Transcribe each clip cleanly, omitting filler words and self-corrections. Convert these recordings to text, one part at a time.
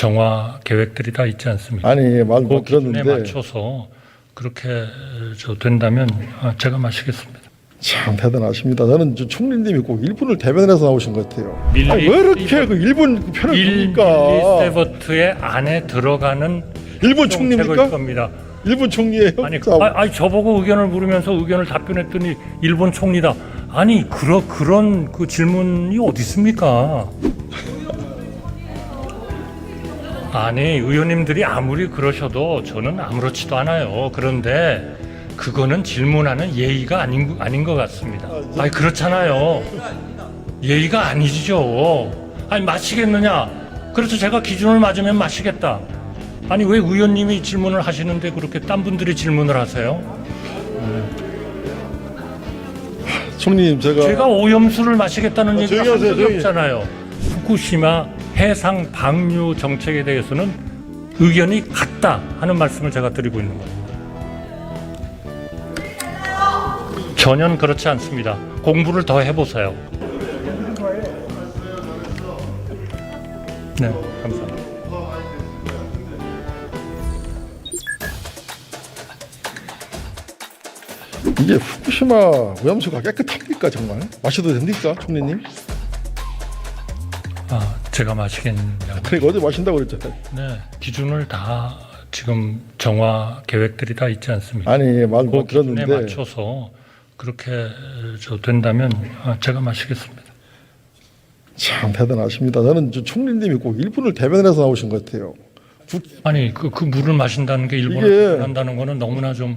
정화 계획들이 다 있지 않습니까? 아니, 말 그 기준에 들었는데 맞춰서 그렇게 된다면 제가 마시겠습니다. 참 대단하십니다. 저는 총리님이 꼭 일본을 대변해서 나오신 것 같아요. 밀리 아니, 왜 이렇게 그 일본 그 편을 듭니까? 밀리세버트의 안에 들어가는 일본 정책일 총리입니까? 겁니다. 일본 총리예요? 아니, 자, 아니 저보고 의견을 물으면서 의견을 답변했더니 일본 총리다. 아니 그런 그 질문이 어디 있습니까? 아니 의원님들이 아무리 그러셔도 저는 아무렇지도 않아요. 그런데 그거는 질문하는 예의가 아닌 것 같습니다. 아니 그렇잖아요. 예의가 아니죠. 아니 마시겠느냐? 그래서 제가 기준을 맞으면 마시겠다. 아니 왜 의원님이 질문을 하시는데 그렇게 딴 분들이 질문을 하세요? 총리님 제가 오염수를 마시겠다는 얘기가 한 조용히 하세요, 적이 조용히. 없잖아요. 후쿠시마 해상 방류 정책에 대해서는 의견이 같다 하는 말씀을 제가 드리고 있는 겁니다. 전혀 그렇지 않습니다. 공부를 더 해보세요. 네, 감사합니다. 이게 후쿠시마 오염수가 깨끗합니까 정말? 마셔도 됩니까, 총리님? 제가 마시겠냐고. 그러니까 어제 마신다고 그랬잖아요. 네, 기준을 다 지금 정화 계획들이 다 있지 않습니까? 아니, 말 그 기준에 들었는데 맞춰서 그렇게 된다면 제가 마시겠습니다. 참 대단하십니다. 저는 총리님이 꼭 일본을 대변해서 나오신 것 같아요. 아니 그 물을 마신다는 게 일본을 이게- 대변한다는 거는 너무나 좀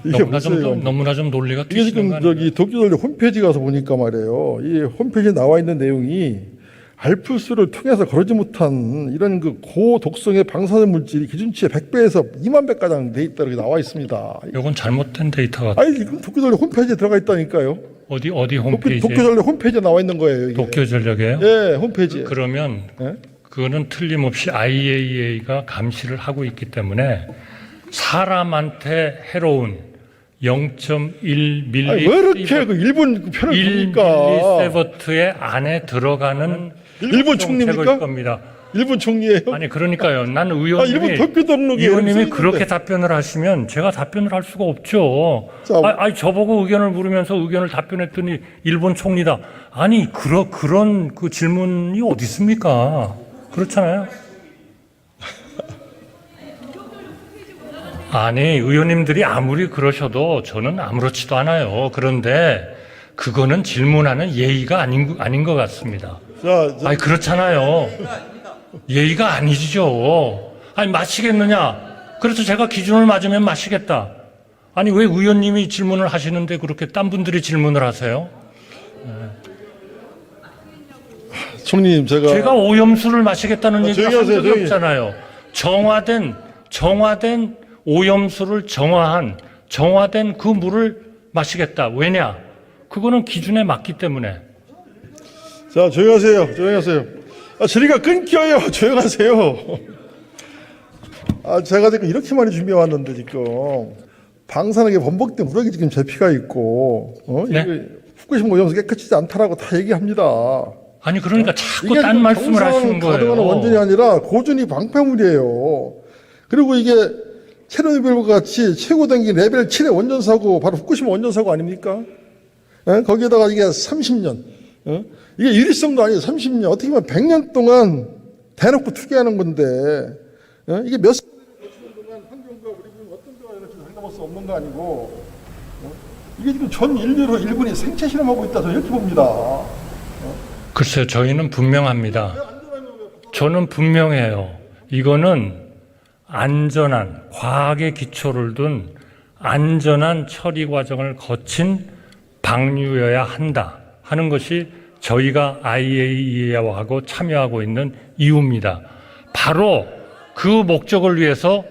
이게 보세요. 너무나 좀 논리가 이게 뒤지는 거 지금 아니에요? 저기 도쿄전력 홈페이지 가서 보니까 말이에요. 이 홈페이지에 나와 있는 내용이 알프스를 통해서 거르지 못한 이런 그 고독성의 방사능 물질이 기준치의 100배에서 2만 배가량 돼 있다 이렇게 나와 있습니다. 이건 잘못된 데이터 같아요. 아니 지금 도쿄전력 홈페이지에 들어가 있다니까요. 어디 홈페이지에 도쿄전력 홈페이지에 나와 있는 거예요. 이게. 도쿄전력이에요? 예, 홈페이지에. 그러면 예? 그거는 틀림없이 IAEA가 감시를 하고 있기 때문에 사람한테 해로운 0.1 아니, 왜 이렇게 그 일본 그 편을 1 듭니까? 밀리세버트의 안에 들어가는 일본 정책일 총리입니까? 겁니다. 일본 총리예요? 아니 그러니까요. 난 일본 의원님이 도쿄전력이 의원님이 그렇게 답변을 하시면 제가 답변을 할 수가 없죠. 자, 아니 저보고 의견을 물으면서 의견을 답변했더니 일본 총리다. 아니 그런 그 질문이 어디 있습니까? 그렇잖아요. 아니 의원님들이 아무리 그러셔도 저는 아무렇지도 않아요. 그런데 그거는 질문하는 예의가 아닌 것 같습니다. 자, 아니 그렇잖아요. 예의가 아니죠. 아니 마시겠느냐? 그래서 제가 기준을 맞으면 마시겠다. 아니 왜 의원님이 질문을 하시는데 그렇게 딴 분들이 질문을 하세요? 총리님 제가 오염수를 마시겠다는 얘기가 조용히 한 하세요, 적이 조용히. 없잖아요. 정화된 오염수를 정화된 그 물을 마시겠다. 왜냐? 그거는 기준에 맞기 때문에. 자, 조용하세요. 조용하세요. 저리가 끊겨요. 조용하세요. 제가 지금 이렇게 많이 준비해 왔는데 지금 방사능에 범벅된 우럭이 지금 제피가 있고, 네? 이거 후쿠시마 오염수 깨끗하지 않다라고 다 얘기합니다. 아니 그러니까 자꾸 이게 딴 지금 말씀을 하시는 가동하는 거예요. 원전이 아니라 고준위 방패물이에요. 그리고 이게 체르노빌과 같이 최고 단계 레벨 7의 원전 사고 바로 후쿠시마 원전 사고 아닙니까? 거기에다가 이게 30년, 이게 유리성도 아니에요. 30년 어떻게 보면 100년 동안 대놓고 투기하는 건데, 이게 몇 년 동안 환경과 우리 어떤 데와 이렇게 상담할 수 없는 거 아니고, 이게 지금 전 인류로 일본이 생체 실험하고 있다. 저는 이렇게 봅니다. 글쎄요, 저희는 분명합니다. 저는 분명해요. 이거는 안전한, 과학의 기초를 둔 안전한 처리 과정을 거친 방류여야 한다 하는 것이 저희가 IAEA하고 참여하고 있는 이유입니다. 바로 그 목적을 위해서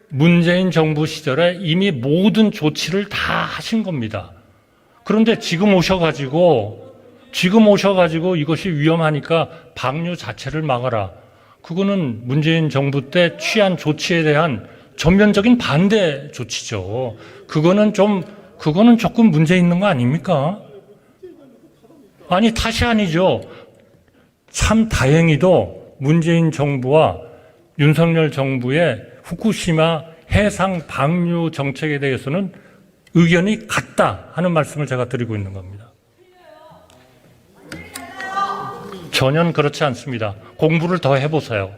문재인 정부 시절에 이미 모든 조치를 다 하신 겁니다. 그런데 지금 오셔가지고 이것이 위험하니까 방류 자체를 막아라. 그거는 문재인 정부 때 취한 조치에 대한 전면적인 반대 조치죠. 그거는 조금 문제 있는 거 아닙니까? 아니, 탓이 아니죠. 참 다행히도 문재인 정부와 윤석열 정부의 후쿠시마 해상 방류 정책에 대해서는 의견이 같다 하는 말씀을 제가 드리고 있는 겁니다. 전혀 그렇지 않습니다. 공부를 더 해보세요.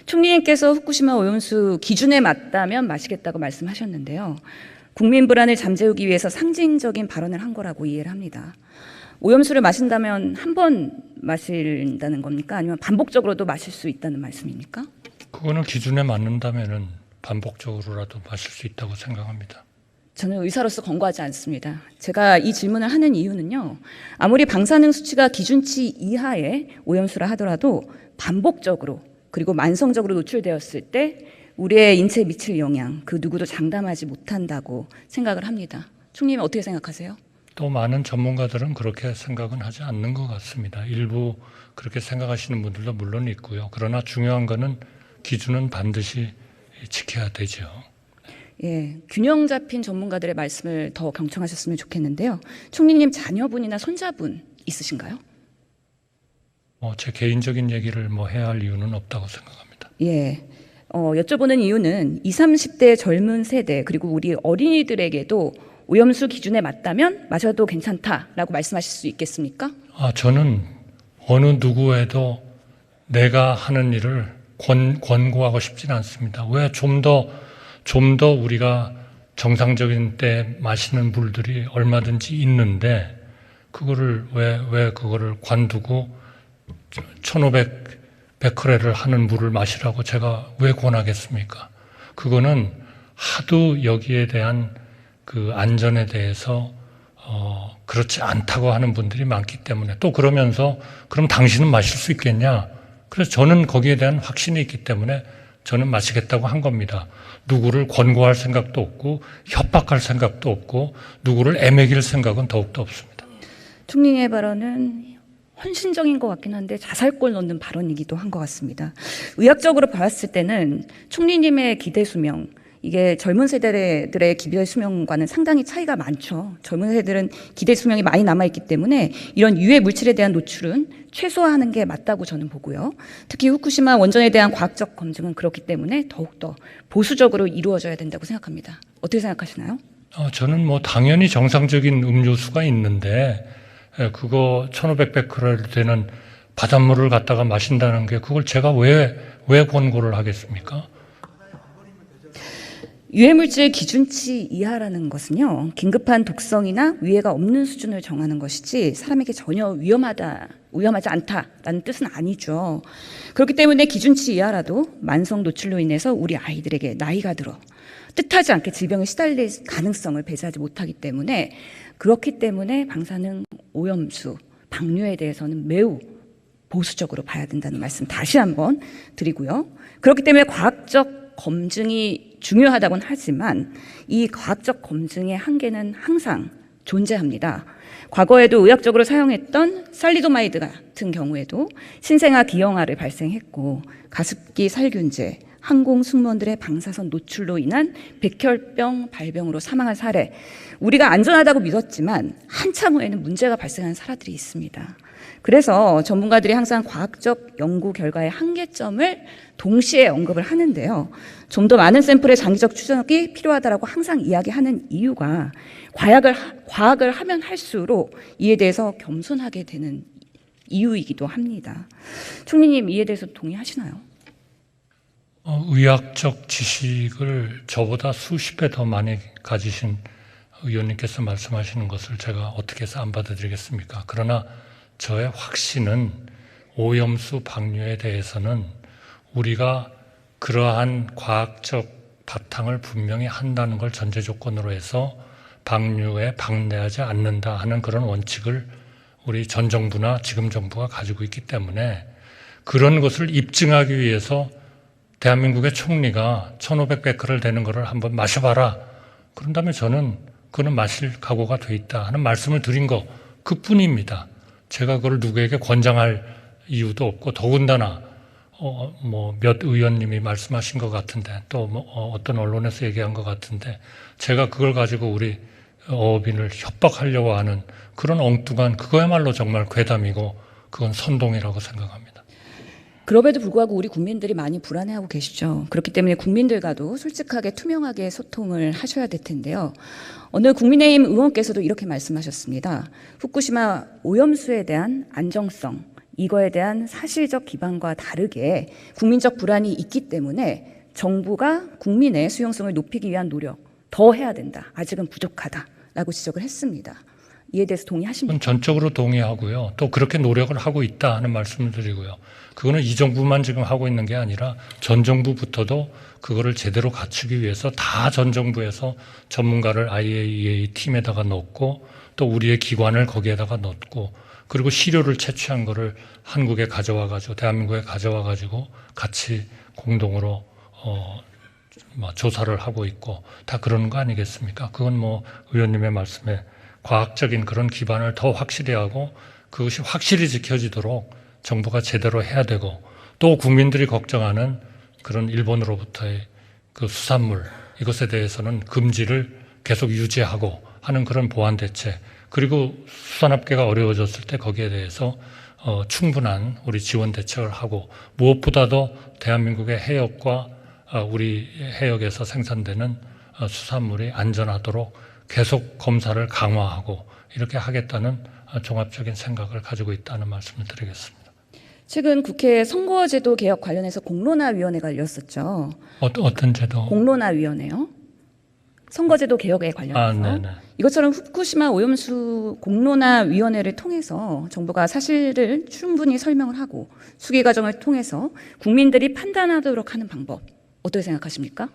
총리님께서 후쿠시마 오염수 기준에 맞다면 마시겠다고 말씀하셨는데요. 국민 불안을 잠재우기 위해서 상징적인 발언을 한 거라고 이해를 합니다. 오염수를 마신다면 한 번 마신다는 겁니까? 아니면 반복적으로도 마실 수 있다는 말씀입니까? 그거는 기준에 맞는다면은 반복적으로라도 마실 수 있다고 생각합니다. 저는 의사로서 권고하지 않습니다. 제가 이 질문을 하는 이유는요. 아무리 방사능 수치가 기준치 이하의 오염수라 하더라도 반복적으로 그리고 만성적으로 노출되었을 때 우리의 인체에 미칠 영향 그 누구도 장담하지 못한다고 생각을 합니다. 총리님 어떻게 생각하세요? 또 많은 전문가들은 그렇게 생각은 하지 않는 것 같습니다. 일부 그렇게 생각하시는 분들도 물론 있고요. 그러나 중요한 거는 기준은 반드시 지켜야 되죠. 예, 균형 잡힌 전문가들의 말씀을 더 경청하셨으면 좋겠는데요. 총리님 자녀분이나 손자분 있으신가요? 제 개인적인 얘기를 해야 할 이유는 없다고 생각합니다. 예. 여쭤보는 이유는 20, 30대 젊은 세대 그리고 우리 어린이들에게도 오염수 기준에 맞다면 마셔도 괜찮다라고 말씀하실 수 있겠습니까? 저는 어느 누구에도 내가 하는 일을 권고하고 싶지는 않습니다. 왜 좀 더 우리가 정상적인 때 마시는 물들이 얼마든지 있는데 그거를 왜 그거를 관두고 1,500 베크렐을 하는 물을 마시라고 제가 왜 권하겠습니까? 그거는 하도 여기에 대한 그 안전에 대해서 그렇지 않다고 하는 분들이 많기 때문에 또 그러면서 그럼 당신은 마실 수 있겠냐? 그래서 저는 거기에 대한 확신이 있기 때문에 저는 마시겠다고 한 겁니다. 누구를 권고할 생각도 없고 협박할 생각도 없고 누구를 애매길 생각은 더욱더 없습니다. 총리의 발언은 헌신적인 것 같긴 한데 자살골 넣는 발언이기도 한 것 같습니다. 의학적으로 봤을 때는 총리님의 기대 수명 이게 젊은 세대들의 기대 수명과는 상당히 차이가 많죠. 젊은 세대들은 기대 수명이 많이 남아있기 때문에 이런 유해 물질에 대한 노출은 최소화하는 게 맞다고 저는 보고요. 특히 후쿠시마 원전에 대한 과학적 검증은 그렇기 때문에 더욱더 보수적으로 이루어져야 된다고 생각합니다. 어떻게 생각하시나요? 저는 당연히 정상적인 음료수가 있는데 그거 1,500 베크렐 되는 바닷물을 갖다가 마신다는 게 그걸 제가 왜 권고를 하겠습니까? 유해물질 기준치 이하라는 것은요, 긴급한 독성이나 위해가 없는 수준을 정하는 것이지 사람에게 전혀 위험하지 않다라는 뜻은 아니죠. 그렇기 때문에 기준치 이하라도 만성 노출로 인해서 우리 아이들에게 나이가 들어 뜻하지 않게 질병에 시달릴 가능성을 배제하지 못하기 때문에 그렇기 때문에 방사능 오염수, 방류에 대해서는 매우 보수적으로 봐야 된다는 말씀 다시 한번 드리고요. 그렇기 때문에 과학적 검증이 중요하다고는 하지만 이 과학적 검증의 한계는 항상 존재합니다. 과거에도 의학적으로 사용했던 살리도마이드 같은 경우에도 신생아 기형아를 발생했고 가습기 살균제, 항공 승무원들의 방사선 노출로 인한 백혈병 발병으로 사망한 사례, 우리가 안전하다고 믿었지만 한참 후에는 문제가 발생한 사례들이 있습니다. 그래서 전문가들이 항상 과학적 연구 결과의 한계점을 동시에 언급을 하는데요. 좀 더 많은 샘플의 장기적 추적이 필요하다고 항상 이야기하는 이유가 과학을 하면 할수록 이에 대해서 겸손하게 되는 이유이기도 합니다. 총리님 이에 대해서 동의하시나요? 의학적 지식을 저보다 수십 배 더 많이 가지신 의원님께서 말씀하시는 것을 제가 어떻게 해서 안 받아들이겠습니까? 그러나 저의 확신은 오염수 방류에 대해서는 우리가 그러한 과학적 바탕을 분명히 한다는 걸 전제 조건으로 해서 방류에 방대하지 않는다 하는 그런 원칙을 우리 전 정부나 지금 정부가 가지고 있기 때문에 그런 것을 입증하기 위해서 대한민국의 총리가 1,500 베크렐 되는 것을 한번 마셔봐라. 그런 다음에 저는 그거는 마실 각오가 돼 있다 하는 말씀을 드린 거 그뿐입니다. 제가 그걸 누구에게 권장할 이유도 없고 더군다나 몇 의원님이 말씀하신 것 같은데 또 어떤 언론에서 얘기한 것 같은데 제가 그걸 가지고 우리 어업인을 협박하려고 하는 그런 엉뚱한 그거야말로 정말 괴담이고 그건 선동이라고 생각합니다. 그럼에도 불구하고 우리 국민들이 많이 불안해하고 계시죠. 그렇기 때문에 국민들과도 솔직하게 투명하게 소통을 하셔야 될 텐데요. 어느 국민의힘 의원께서도 이렇게 말씀하셨습니다. 후쿠시마 오염수에 대한 안정성, 이거에 대한 사실적 기반과 다르게 국민적 불안이 있기 때문에 정부가 국민의 수용성을 높이기 위한 노력 더 해야 된다. 아직은 부족하다라고 지적을 했습니다. 이에 대해서 동의하십니까? 그건 전적으로 동의하고요. 또 그렇게 노력을 하고 있다 하는 말씀을 드리고요. 그거는 이 정부만 지금 하고 있는 게 아니라 전 정부부터도 그거를 제대로 갖추기 위해서 다 전 정부에서 전문가를 IAEA 팀에다가 넣고 또 우리의 기관을 거기에다가 넣고 그리고 시료를 채취한 거를 한국에 가져와 가지고 대한민국에 가져와 가지고 같이 공동으로 조사를 하고 있고 다 그러는 거 아니겠습니까? 그건 뭐 의원님의 말씀에 과학적인 그런 기반을 더 확실히 하고 그것이 확실히 지켜지도록 정부가 제대로 해야 되고 또 국민들이 걱정하는 그런 일본으로부터의 그 수산물 이것에 대해서는 금지를 계속 유지하고 하는 그런 보완 대책 그리고 수산업계가 어려워졌을 때 거기에 대해서 충분한 우리 지원 대책을 하고 무엇보다도 대한민국의 해역과 우리 해역에서 생산되는 수산물이 안전하도록 계속 검사를 강화하고 이렇게 하겠다는 종합적인 생각을 가지고 있다는 말씀을 드리겠습니다. 최근 국회 선거제도 개혁 관련해서 공론화위원회가 열렸었죠. 어떤 제도? 공론화위원회요. 선거제도 개혁에 관련해서 네네. 이것처럼 후쿠시마 오염수 공론화위원회를 통해서 정부가 사실을 충분히 설명을 하고 수기 과정을 통해서 국민들이 판단하도록 하는 방법 어떻게 생각하십니까?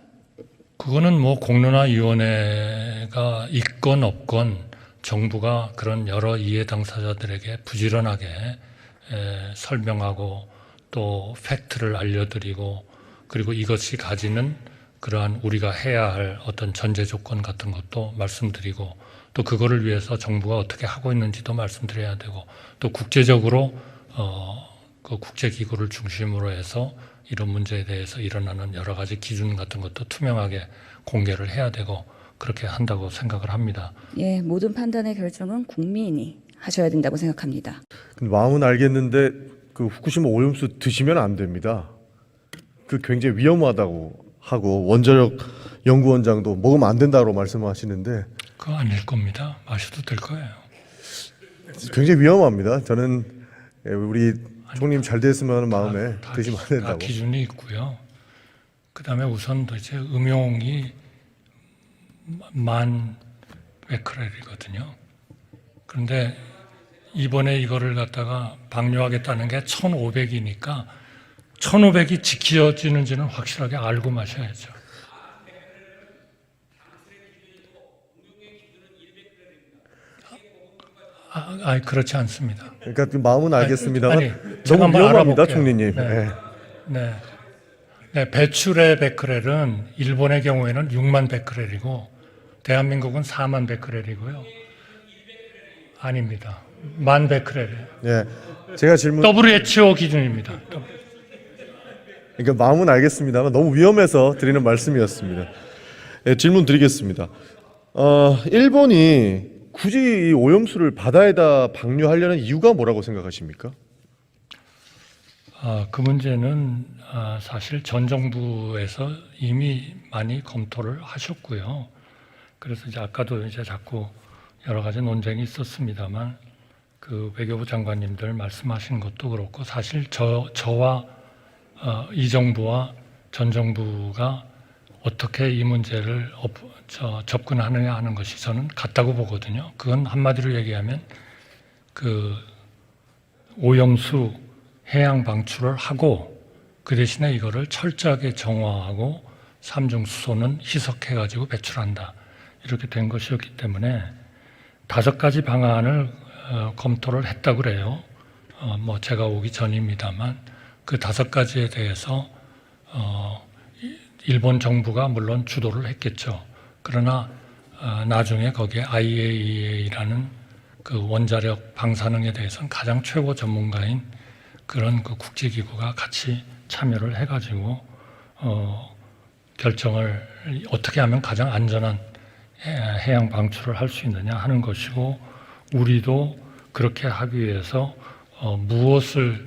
그거는 뭐 공론화위원회가 있건 없건 정부가 그런 여러 이해 당사자들에게 부지런하게 설명하고 또 팩트를 알려드리고 그리고 이것이 가지는 그러한 우리가 해야 할 어떤 전제 조건 같은 것도 말씀드리고 또 그거를 위해서 정부가 어떻게 하고 있는지도 말씀드려야 되고 또 국제적으로 그 국제기구를 중심으로 해서 이런 문제에 대해서 일어나는 여러 가지 기준 같은 것도 투명하게 공개를 해야 되고 그렇게 한다고 생각을 합니다. 예, 모든 판단의 결정은 국민이 하셔야 된다고 생각합니다. 마음은 알겠는데 그 후쿠시마 오염수 드시면 안 됩니다. 그 굉장히 위험하다고 하고 원자력 연구원장도 먹으면 안 된다고 말씀하시는데 그거 아닐 겁니다. 마셔도 될 거예요. 굉장히 위험합니다. 저는 우리 총님 잘 됐으면 하는 마음에 드시면 안 다 된다고. 기준이 있고요. 그다음에 우선 도대체 음용이 10,000베크렐이거든요. 그런데 이번에 이거를 갖다가 방류하겠다는 게 1,500이니까 1,500이 지켜지는지는 확실하게 알고 마셔야죠. 그렇지 않습니다. 그러니까 그 마음은 알겠습니다만 아니, 제가 너무 한번 위험합니다, 알아볼게요. 총리님. 네. 네, 배출의 베크렐은 일본의 경우에는 6만 베크렐이고 대한민국은 4만 베크렐이고요. 아닙니다. 1만 베크렐이에요. 예, 제가 질문. WHO 기준입니다. 그러니까 마음은 알겠습니다만 너무 위험해서 드리는 말씀이었습니다. 예, 질문 드리겠습니다. 일본이 굳이 이 오염수를 바다에다 방류하려는 이유가 뭐라고 생각하십니까? 그 문제는 사실 전 정부에서 이미 많이 검토를 하셨고요. 그래서 이제 아까도 이제 자꾸 여러 가지 논쟁이 있었습니다만 그 외교부 장관님들 말씀하신 것도 그렇고 사실 저와 이 정부와 전 정부가 어떻게 이 문제를 접근하느냐 하는 것이 저는 같다고 보거든요. 그건 한마디로 얘기하면 그 오염수 해양 방출을 하고 그 대신에 이거를 철저하게 정화하고 삼중수소는 희석해가지고 배출한다. 이렇게 된 것이었기 때문에 5가지 방안을 검토를 했다고 그래요. 뭐 제가 오기 전입니다만 그 5가지에 대해서 일본 정부가 물론 주도를 했겠죠. 그러나 나중에 거기에 IAEA라는 그 원자력 방사능에 대해서는 가장 최고 전문가인 그런 그 국제기구가 같이 참여를 해가지고 결정을 어떻게 하면 가장 안전한 해양 방출을 할 수 있느냐 하는 것이고 우리도 그렇게 하기 위해서 무엇을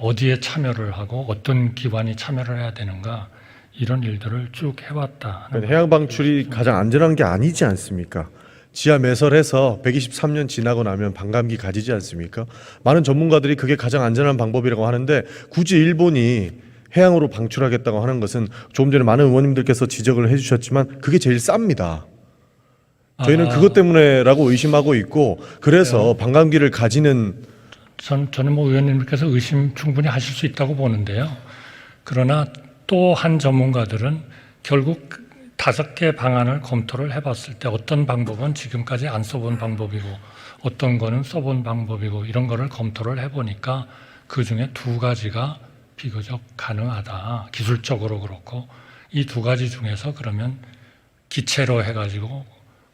어디에 참여를 하고 어떤 기관이 참여를 해야 되는가 이런 일들을 쭉 해왔다. 해양 방출이 가장 안전한 게 아니지 않습니까? 지하 매설해서 123년 지나고 나면 반감기 가지지 않습니까? 많은 전문가들이 그게 가장 안전한 방법이라고 하는데 굳이 일본이 해양으로 방출하겠다고 하는 것은 조금 전에 많은 의원님들께서 지적을 해주셨지만 그게 제일 쌉니다. 저희는 그것 때문에라고 의심하고 있고 그래서 반감기를 가지는 저는 뭐 의원님께서 의심 충분히 하실 수 있다고 보는데요. 그러나 또 한 전문가들은 결국 5개 방안을 검토를 해봤을 때 어떤 방법은 지금까지 안 써본 방법이고 어떤 거는 써본 방법이고 이런 거를 검토를 해보니까 그 중에 2가지가 비교적 가능하다. 기술적으로 그렇고 이 2가지 중에서 그러면 기체로 해가지고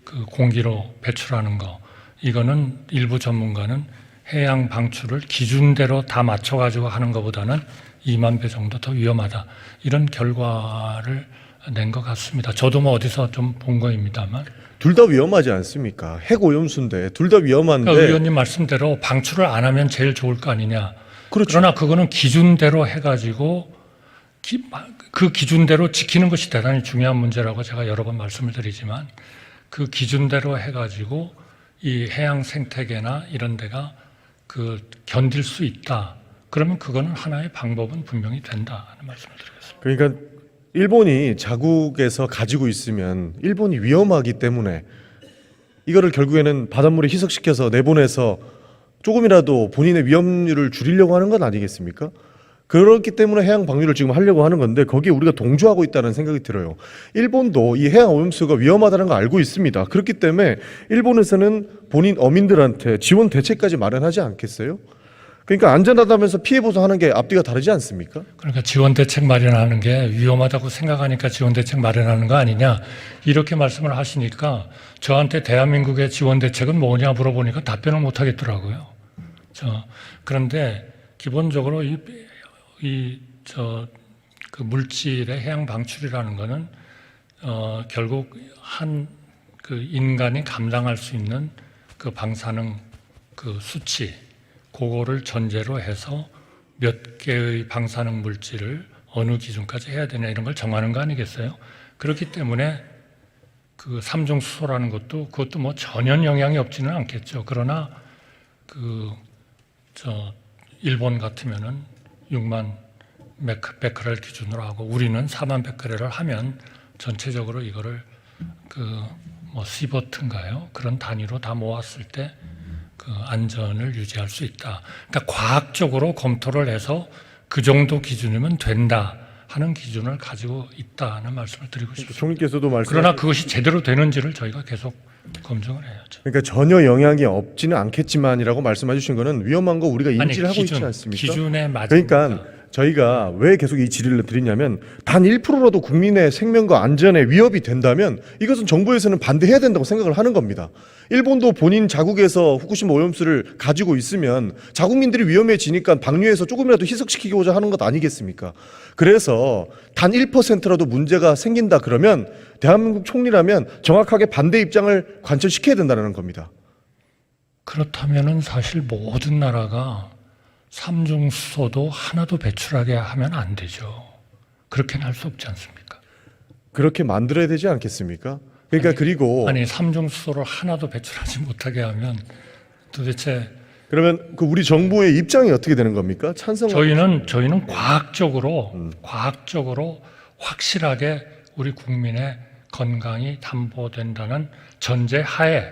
그 공기로 배출하는 거 이거는 일부 전문가는 해양 방출을 기준대로 다 맞춰가지고 하는 것보다는 2만 배 정도 더 위험하다. 이런 결과를 낸 것 같습니다. 저도 뭐 어디서 좀 본 거입니다만. 둘 다 위험하지 않습니까? 핵 오염수인데 둘 다 위험한데. 그러니까 의원님 말씀대로 방출을 안 하면 제일 좋을 거 아니냐. 그렇죠. 그러나 그거는 기준대로 해가지고 그 기준대로 지키는 것이 대단히 중요한 문제라고 제가 여러 번 말씀을 드리지만 그 기준대로 해가지고 이 해양 생태계나 이런 데가 그 견딜 수 있다. 그러면 그거는 하나의 방법은 분명히 된다 하는 말씀을 드리겠습니다. 그러니까 일본이 자국에서 가지고 있으면 일본이 위험하기 때문에 이거를 결국에는 바닷물에 희석시켜서 내보내서 조금이라도 본인의 위험률을 줄이려고 하는 건 아니겠습니까? 그렇기 때문에 해양 방류를 지금 하려고 하는 건데 거기에 우리가 동조하고 있다는 생각이 들어요. 일본도 이 해양 오염수가 위험하다는 걸 알고 있습니다. 그렇기 때문에 일본에서는 본인 어민들한테 지원 대책까지 마련하지 않겠어요? 그러니까 안전하다면서 피해 보상하는 게 앞뒤가 다르지 않습니까? 그러니까 지원 대책 마련하는 게 위험하다고 생각하니까 지원 대책 마련하는 거 아니냐 이렇게 말씀을 하시니까 저한테 대한민국의 지원 대책은 뭐냐 물어보니까 답변을 못 하겠더라고요. 그런데 기본적으로 그 물질의 해양 방출이라는 거는 결국 그 인간이 감당할 수 있는 그 방사능 그 수치 그거를 전제로 해서 몇 개의 방사능 물질을 어느 기준까지 해야 되냐 이런 걸 정하는 거 아니겠어요? 그렇기 때문에 그 삼중수소라는 그것도 뭐 전혀 영향이 없지는 않겠죠. 그러나 일본 같으면은 6만 베크렐 기준으로 하고 우리는 4만 베크렐을 하면 전체적으로 이거를 뭐 시버트인가요? 그런 단위로 다 모았을 때 그 안전을 유지할 수 있다. 그러니까 과학적으로 검토를 해서 그 정도 기준이면 된다 하는 기준을 가지고 있다는 말씀을 드리고 싶습니다. 총리께서도 그러나 그것이 제대로 되는지를 저희가 계속 검증을 해야죠. 그러니까 전혀 영향이 없지는 않겠지만이라고 말씀해 주신 거는 위험한 거 우리가 인지를 하고 있지 않습니까? 기준에 맞으니까. 그러니까 저희가 왜 계속 이 질의를 드리냐면 단 1%라도 국민의 생명과 안전에 위협이 된다면 이것은 정부에서는 반대해야 된다고 생각을 하는 겁니다. 일본도 본인 자국에서 후쿠시마 오염수를 가지고 있으면 자국민들이 위험해지니까 방류해서 조금이라도 희석시키고자 하는 것 아니겠습니까? 그래서 단 1%라도 문제가 생긴다 그러면 대한민국 총리라면 정확하게 반대 입장을 관철시켜야 된다는 겁니다. 그렇다면은 사실 모든 나라가 삼중수소도 하나도 배출하게 하면 안 되죠. 그렇게는 할 수 없지 않습니까? 그렇게 만들어야 되지 않겠습니까? 그러니까 그리고 삼중수소를 하나도 배출하지 못하게 하면 도대체 그러면 그 우리 정부의 입장이 어떻게 되는 겁니까? 찬성? 저희는 과학적으로 확실하게 우리 국민의 건강이 담보된다는 전제하에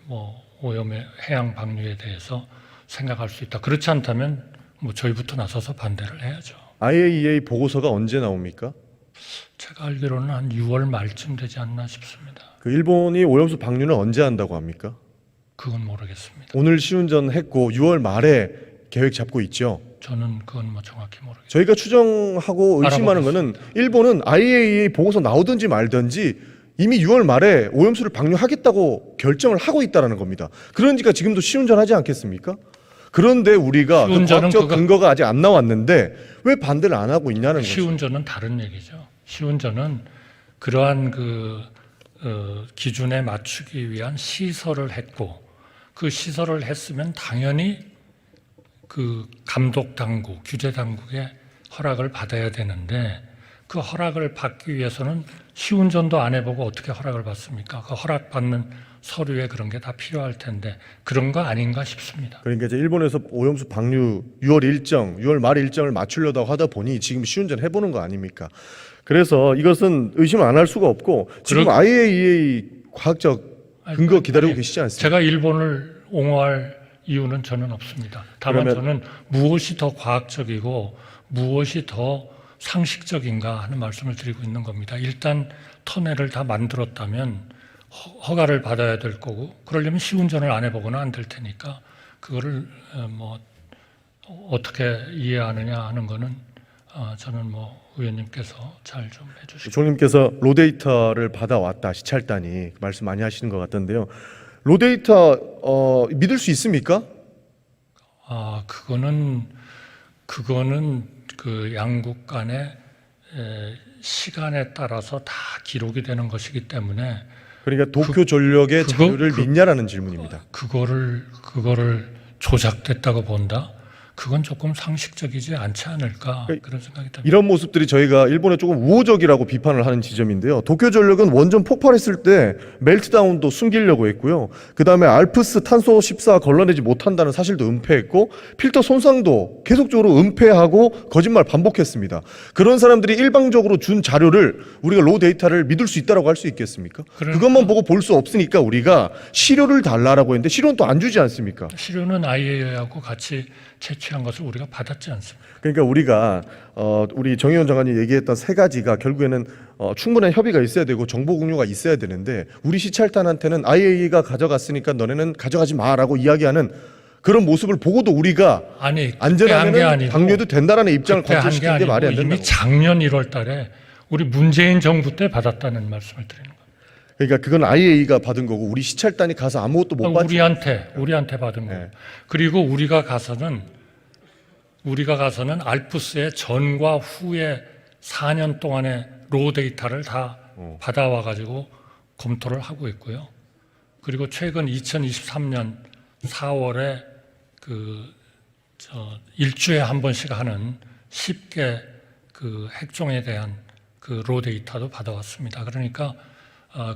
뭐 오염의 해양 방류에 대해서 생각할 수 있다. 그렇지 않다면 뭐 저희부터 나서서 반대를 해야죠. IAEA 보고서가 언제 나옵니까? 제가 알기로는 한 6월 말쯤 되지 않나 싶습니다. 그 일본이 오염수 방류는 언제 한다고 합니까? 그건 모르겠습니다. 오늘 시운전 했고 6월 말에 계획 잡고 있죠. 저는 그건 뭐 정확히 모르겠습니다. 저희가 추정하고 의심하는 거는 일본은 IAEA 보고서 나오든지 말든지 이미 6월 말에 오염수를 방류하겠다고 결정을 하고 있다는 겁니다. 그러니까 지금도 시운전하지 않겠습니까? 그런데 우리가 그 과학적 근거가 아직 안 나왔는데 왜 반대를 안 하고 있냐는 거죠. 시운전은 다른 얘기죠. 시운전은 그러한 기준에 맞추기 위한 시설을 했고 그 시설을 했으면 당연히 그 감독 당국, 규제 당국의 허락을 받아야 되는데 그 허락을 받기 위해서는 시운전도 안 해보고 어떻게 허락을 받습니까? 그 허락받는 서류에 그런 게 다 필요할 텐데 그런 거 아닌가 싶습니다. 그러니까 이제 일본에서 오염수 방류 6월 말 일정을 맞추려다 하다 보니 지금 시운전 해보는 거 아닙니까? 그래서 이것은 의심을 안 할 수가 없고 지금 IAEA 과학적 근거 기다리고 계시지 않습니까? 제가 일본을 옹호할 이유는 저는 없습니다. 다만 그러면- 저는 무엇이 더 과학적이고 무엇이 더 상식적인가 하는 말씀을 드리고 있는 겁니다. 일단 터널을 다 만들었다면 허가를 받아야 될 거고 그러려면 시운전을 안 해보거나 안 될 테니까 그거를 뭐 어떻게 이해하느냐 하는 거는 저는 뭐 의원님께서 잘 좀 해주시고. 총님께서 로데이터를 받아왔다 시찰단이 말씀 많이 하시는 것 같던데요. 로데이터 믿을 수 있습니까? 그거는 그 양국 간의 시간에 따라서 다 기록이 되는 것이기 때문에 그러니까 도쿄 전력의 자료를 믿냐라는 질문입니다. 그거를 조작됐다고 본다? 그건 조금 상식적이지 않지 않을까 그런 생각이 듭니다. 이런 모습들이 저희가 일본에 조금 우호적이라고 비판을 하는 지점인데요. 도쿄전력은 원전 폭발했을 때 멜트다운도 숨기려고 했고요. 그다음에 알프스 탄소 14 걸러내지 못한다는 사실도 은폐했고 필터 손상도 계속적으로 은폐하고 거짓말 반복했습니다. 그런 사람들이 일방적으로 준 자료를 우리가 로 데이터를 믿을 수 있다라고 할 수 있겠습니까? 그것만 보고 볼 수 없으니까 우리가 시료를 달라라고 했는데 시료는 또 안 주지 않습니까? 시료는 IAEA하고 같이 채취한 것을 우리가 받았지 않습니까? 그러니까 우리가 우리 정의원 장관이 얘기했던 세 가지가 결국에는 충분한 협의가 있어야 되고 정보 공유가 있어야 되는데 우리 시찰단한테는 IAEA가 가져갔으니까 너네는 가져가지 마라고 이야기하는 그런 모습을 보고도 우리가 안전하면 방류해도 된다라는 입장을 관철시키는 게 말이 안 된다고. 이미 작년 1월 달에 우리 문재인 정부 때 받았다는 말씀을 드리는 거예요. 그러니까 그건 IAEA가 받은 거고 우리 시찰단이 가서 아무것도 못 받지. 우리한테 받은 거예요. 네. 그리고 우리가 가서는 알프스의 전과 후의 4년 동안의 로 데이터를 다 받아와 가지고 검토를 하고 있고요. 그리고 최근 2023년 4월에 일주에 한 번씩 하는 10개 그 핵종에 대한 그 로 데이터도 받아왔습니다. 그러니까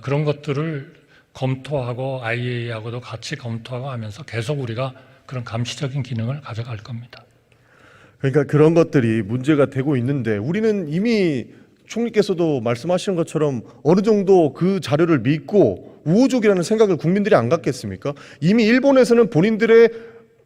그런 것들을 검토하고 IAEA하고도 같이 검토하고 하면서 계속 우리가 그런 감시적인 기능을 가져갈 겁니다. 그러니까 그런 것들이 문제가 되고 있는데 우리는 이미 총리께서도 말씀하시는 것처럼 어느 정도 그 자료를 믿고 우호적이라는 생각을 국민들이 안 갖겠습니까? 이미 일본에서는 본인들의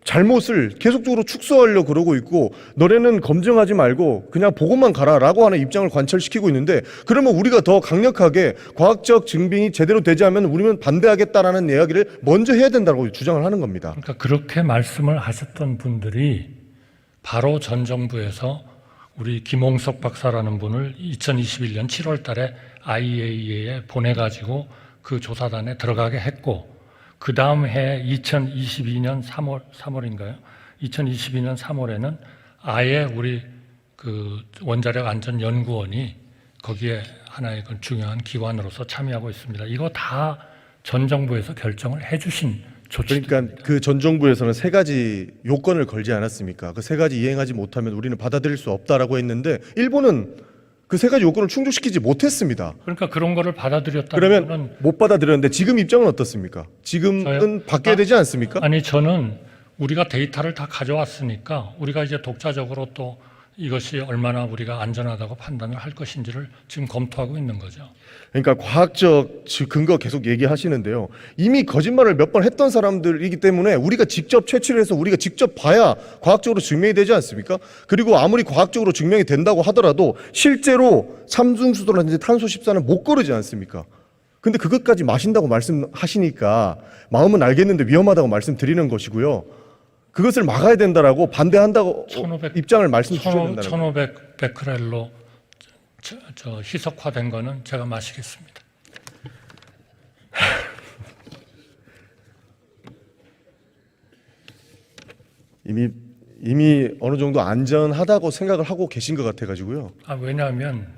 잘못을 계속적으로 축소하려고 그러고 있고 너네는 검증하지 말고 그냥 보고만 가라라고 하는 입장을 관철시키고 있는데 그러면 우리가 더 강력하게 과학적 증빙이 제대로 되지 않으면 우리는 반대하겠다라는 이야기를 먼저 해야 된다고 주장을 하는 겁니다. 그러니까 그렇게 말씀을 하셨던 분들이 바로 전 정부에서 우리 김홍석 박사라는 분을 2021년 7월 달에 IAEA에 보내가지고 그 조사단에 들어가게 했고 그 다음 해 2022년 3월인가요? 2022년 3월에는 아예 우리 그 원자력 안전연구원이 거기에 하나의 그 중요한 기관으로서 참여하고 있습니다. 이거 다 전 정부에서 결정을 해주신 조치입니다. 그러니까 그 전 정부에서는 세 가지 요건을 걸지 않았습니까? 그 세 가지 이행하지 못하면 우리는 받아들일 수 없다라고 했는데 일본은 그 세 가지 요건을 충족시키지 못했습니다. 그러니까 그런 거를 받아들였다는 그러면 거는 못 받아들였는데 지금 입장은 어떻습니까? 지금은 바뀌어야 되지 않습니까? 아니 저는 우리가 데이터를 다 가져왔으니까 우리가 이제 독자적으로 또 이것이 얼마나 우리가 안전하다고 판단을 할 것인지를 지금 검토하고 있는 거죠. 그러니까 과학적 근거 계속 얘기하시는데요. 이미 거짓말을 몇 번 했던 사람들이기 때문에 우리가 직접 채취를 해서 우리가 직접 봐야 과학적으로 증명이 되지 않습니까? 그리고 아무리 과학적으로 증명이 된다고 하더라도 실제로 삼중수소라든지 탄소 14는 못 거르지 않습니까? 근데 그것까지 마신다고 말씀하시니까 마음은 알겠는데 위험하다고 말씀드리는 것이고요. 그것을 막아야 된다라고 반대한다고 1500 입장을 말씀 주셔야 된다는 1500 베크렐로 저 희석화된 거는 제가 마시겠습니다. 이미 어느 정도 안전하다고 생각을 하고 계신 것 같아가지고요. 왜냐하면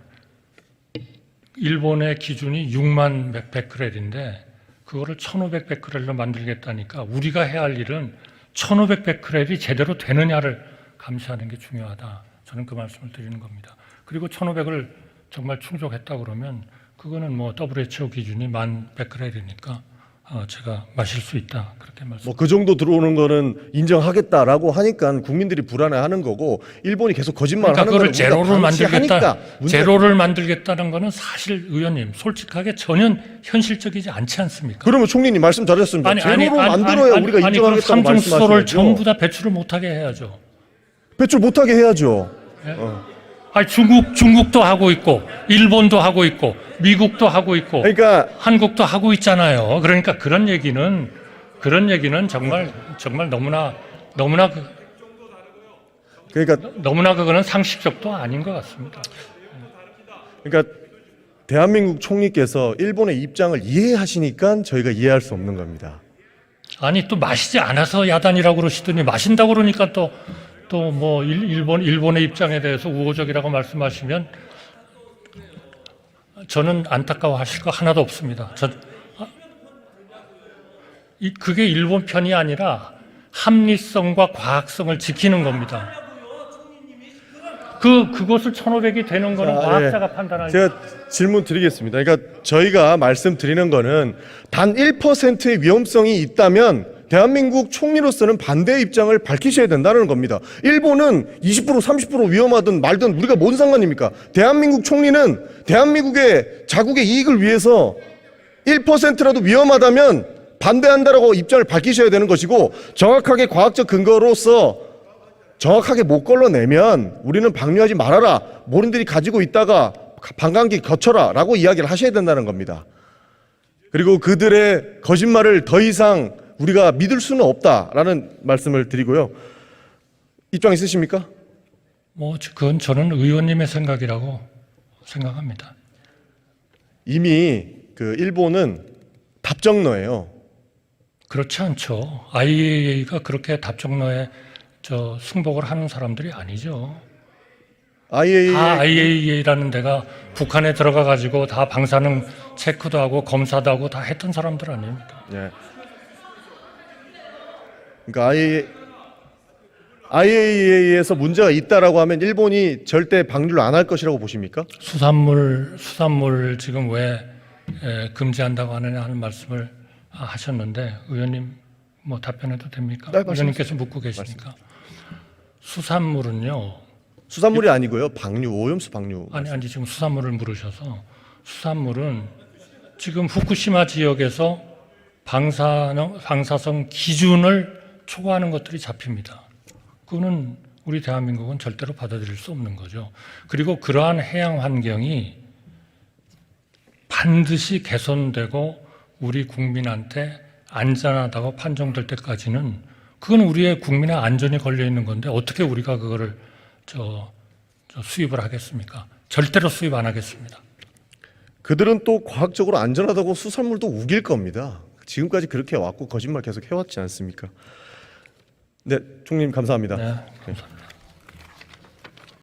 일본의 기준이 6만 베크렐인데 그거를 1500베크렐로 만들겠다니까 우리가 해야 할 일은 1500베크렐이 제대로 되느냐를 감시하는 게 중요하다. 저는 그 말씀을 드리는 겁니다. 그리고 1500을 정말 충족했다 그러면 그거는 뭐 WHO 기준이 10,000베크렐이니까 제가 마실 수 있다. 그렇게 말씀. 뭐 그 정도 들어오는 거는 인정하겠다라고 하니까 국민들이 불안해하는 거고 일본이 계속 거짓말을 그러니까 하는 그걸 거를 제로를 만들겠다. 문제가- 제로를 만들겠다는 거는 사실 의원님 솔직하게 전혀 현실적이지 않지 않습니까? 그러면 총리님 말씀 잘하셨습니다. 제로로 만들어야 우리가 그럼 인정하겠다고 삼중 수소를 말씀하셔야죠. 전부 다 배출을 못하게 해야죠. 배출 못하게 해야죠. 아니 중국도 하고 있고 일본도 하고 있고 미국도 하고 있고 그러니까 한국도 하고 있잖아요. 그러니까 그런 얘기는 정말 너무나 그러니까 그거는 상식적도 아닌 것 같습니다. 그러니까 대한민국 총리께서 일본의 입장을 이해하시니까 저희가 이해할 수 없는 겁니다. 아니 또 마시지 않아서 야단이라고 그러시더니 마신다고 그러니까 또 뭐 일본의 입장에 대해서 우호적이라고 말씀하시면 저는 안타까워하실 거 하나도 없습니다. 그게 일본 편이 아니라 합리성과 과학성을 지키는 겁니다. 그것을 1500이 되는 거는 과학자가 판단할. 제가 질문 드리겠습니다. 그러니까 저희가 말씀드리는 거는 단 1%의 위험성이 있다면 대한민국 총리로서는 반대의 입장을 밝히셔야 된다는 겁니다. 일본은 20% 30% 위험하든 말든 우리가 뭔 상관입니까? 대한민국 총리는 대한민국의 자국의 이익을 위해서 1%라도 위험하다면 반대한다라고 입장을 밝히셔야 되는 것이고 정확하게 과학적 근거로서 정확하게 못 걸러내면 우리는 방류하지 말아라. 본인들이 가지고 있다가 반감기 거쳐라 라고 이야기를 하셔야 된다는 겁니다. 그리고 그들의 거짓말을 더 이상 우리가 믿을 수는 없다라는 말씀을 드리고요. 입장 있으십니까? 뭐 그건 저는 의원님의 생각이라고 생각합니다. 이미 그 일본은 답정너예요. 그렇지 않죠. IAEA가 그렇게 답정너에 승복을 하는 사람들이 아니죠. 다 IAEA라는 데가 북한에 들어가 가지고 다 방사능 체크도 하고 검사도 하고 다 했던 사람들 아닙니까? 예. 그러니까 IAEA에서 문제가 있다라고 하면 일본이 절대 방류를 안 할 것이라고 보십니까? 수산물 지금 왜 금지한다고 하는 말씀을 하셨는데 의원님 뭐 답변해도 됩니까? 네, 의원님께서 묻고 계시니까. 수산물은요. 수산물이 아니고요. 방류, 오염수 방류. 아니 지금 수산물을 물으셔서 수산물은 지금 후쿠시마 지역에서 방사성 기준을 초과하는 것들이 잡힙니다. 그거는 우리 대한민국은 절대로 받아들일 수 없는 거죠. 그리고 그러한 해양 환경이 반드시 개선되고 우리 국민한테 안전하다고 판정될 때까지는 그건 우리의 국민의 안전이 걸려 있는 건데 어떻게 우리가 그거를 수입을 하겠습니까? 절대로 수입 안 하겠습니다. 그들은 또 과학적으로 안전하다고 수산물도 우길 겁니다. 지금까지 그렇게 왔고 거짓말 계속 해왔지 않습니까? 네, 총리님 감사합니다. 네, 감사합니다.